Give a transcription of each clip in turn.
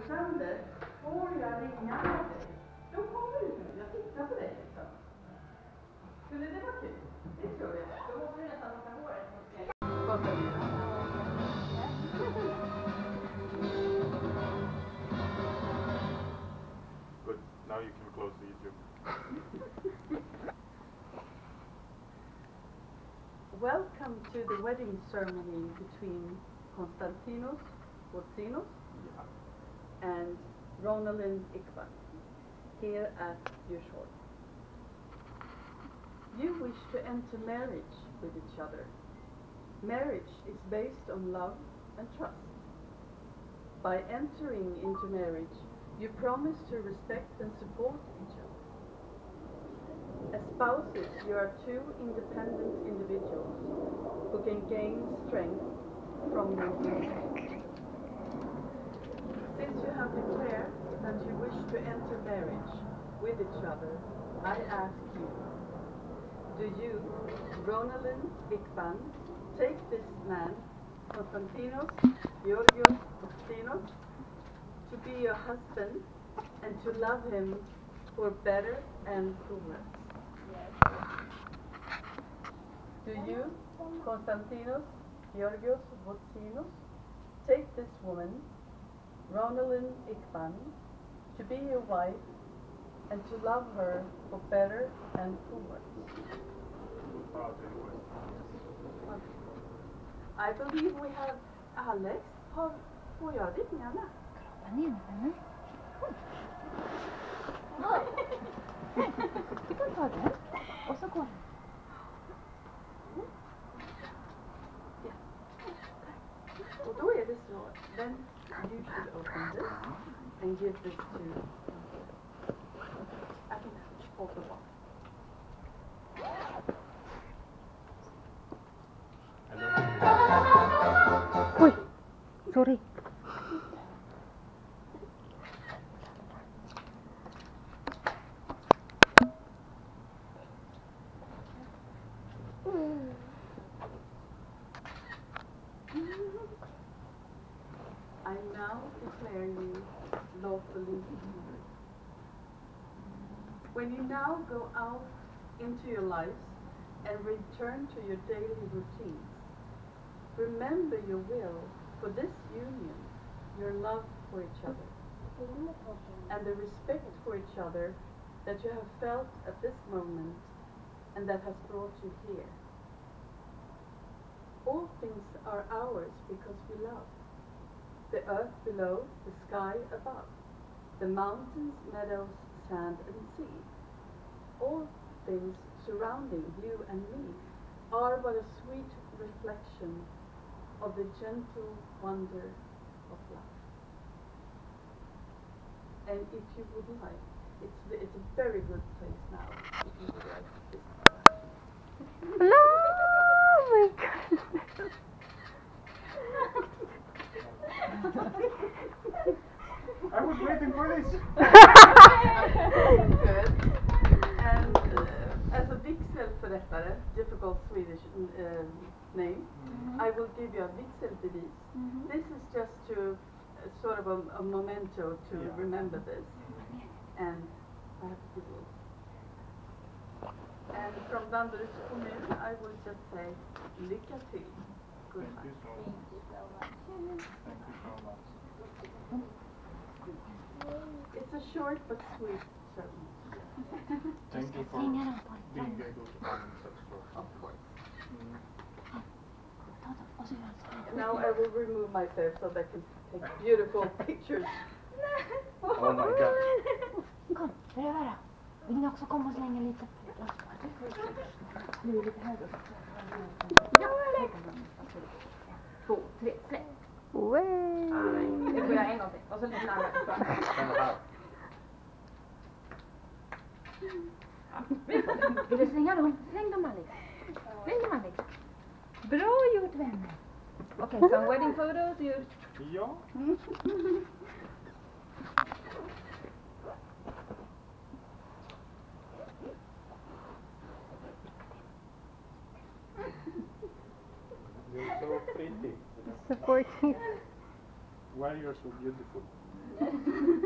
sönder, får jag ringa på dig? Då kommer du nu, jag tittar på dig liksom. Skulle det vara kul? Det tror jag. Då måste du nästan låta håret mot dig. Good. Now you can close the YouTube. Welcome to the wedding ceremony between Konstantinos Botsinos and Ronalyn Ikban here at your shore. You wish to enter marriage with each other. Marriage is based on love and trust. By entering into marriage, you promise to respect and support each other. As spouses, you are two independent individuals who can gain strength from your union. Since you have declared that you wish to enter marriage with each other, I ask you, do you, Ronalyn Ikban, take this man, Konstantinos Georgios Botsinos, to be your husband and to love him for better and for worse? Yes. Do you, Konstantinos Georgios Botsinos, take this woman, Ronalyn Ikban, to be your wife and to love her for better and for worse? I believe we have Alex. Får jag ringarna? Du kan ta den och så går den. Och då är det så, then you should open this and give this to I can hold the box. Oj, sorry. I now declare you lawfully married. When you now go out into your lives and return to your daily routines, remember your will for this union, your love for each other, and the respect for each other that you have felt at this moment and that has brought you here. All things are ours because we love. The earth below, the sky above, the mountains, meadows, sand and sea. All things surrounding you and me are but a sweet reflection of the gentle wonder of love. And if you would like, it's a very good place now. If you would like this. Oh my goodness. I was waiting for this. Good. And as a vigselförrättare, difficult Swedish name, I will give you a vigselbevis. This is just to sort of a memento to remember this. And I have to give you. And from Danderyds kommun, I will just say lycka till. Good luck. Thank you so much. Thank you so much. It's a short but sweet ceremony. Thank you for being able to come in such short. Of course. Now I will remove myself so that I can take beautiful pictures. Oh my god. Kom, bredvid. Vill ni också komma och slänga lite? Nu är lite högre. Ja, 2, 3, släpp. Nu får jag en gång till. Och så lite närmare. Vill du slänga dem? Släng dem Alex. Släng dem Alex. Bra gjort vänner. Okej, så wedding photos. Ja. You're so pretty. Supporting. Why you're so beautiful?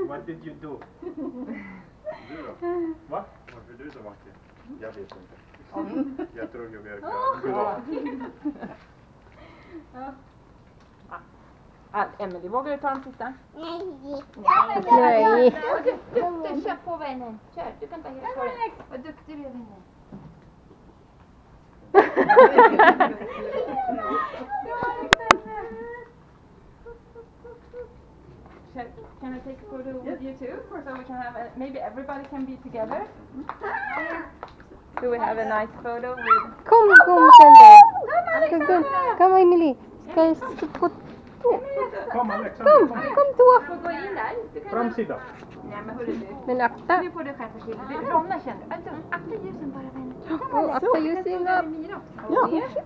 What did you do? Du då? Va? Varför är du så vacker? Jag vet inte. Jag tror jag är glad. Emily, vågar du ta den sista? Nej. Vad duktig, kör på vännen. Kör, du kan ta hela på den. Vad duktig du är vännen. Can I take a photo with you too? So we can have maybe everybody can be together. So we have a nice photo with... Kom Sander. Kom Emily. Ska jag stå på Kom Alexander, Kom då. Du får gå in där. Du kan... Framsida. Nej men hörru du. Men akta. Nu får du skärpa till. Ronna känner du. Akta ljusen bara vänner. Och akta ljusen.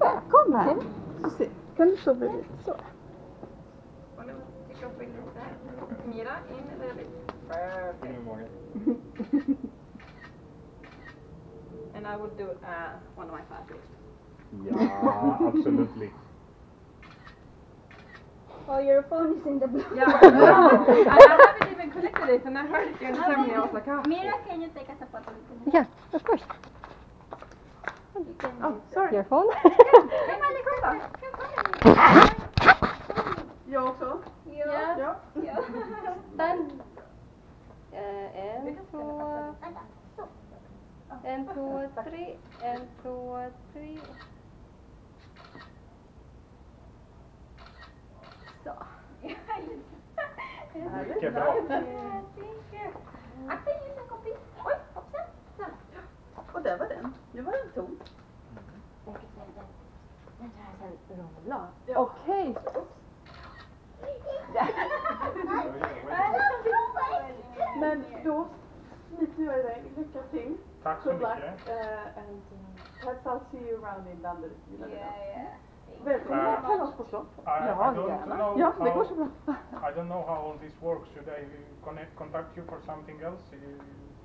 Ja, kom här. Så se. Kan du stå bredvid? Så. Och nu tycker jag upp in lite här. Mira, in bredvid. Perfect. And I will do one of my favorites. Ja, absolutely. Oh, your phone is in the blue. Yeah, I haven't even connected it and I heard it during the ceremony. I was like, oh. Mira, can you take us a photo? Yeah, of course. Oh, sorry. Your phone? Jag också. Ja. Ja. Stand. En, två, tre. En, två, tre. Så. Mycket bra. Akta ljusen kompis. Oj, hoppsan. Så. Och där var den. Nu var den tom. Den tar jag sen rulla. Okej. Men då smiter jag iväg. Lycka till. Tack så Good luck. mycket. And perhaps I'll see you around in London. Yeah. Välkomna till oss på slott. I don't know Ja, det går how, så bra. I don't know how all this works. Should I contact you for something else?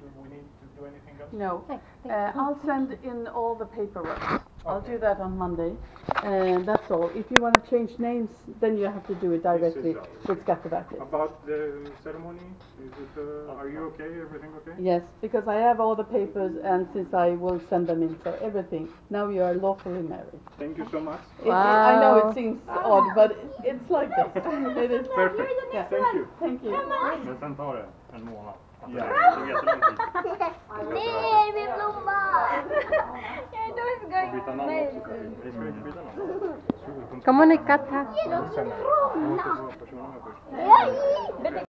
Do we need to do anything else? No. I'll send in all the paperwork. I'll Okay. do that on Monday. That's all. If you want to change names, then you have to do it directly all. with Skatteverket. About the ceremony, is it, are you okay? Everything okay? Yes, because I have all the papers and since I will send them in, so everything. Now you are lawfully married. Thank you so much. I know it seems odd, but it's like this. It is. Perfect. Yeah. Thank you. Thank you. Men sen tar det en månad. Alltså, Ja. det är jättelång tid. Nej, min blomma! Byta namn också. Vi ska inte byta namn. Come on, Kat. Sen, jag måste få personnummer först. Yeah.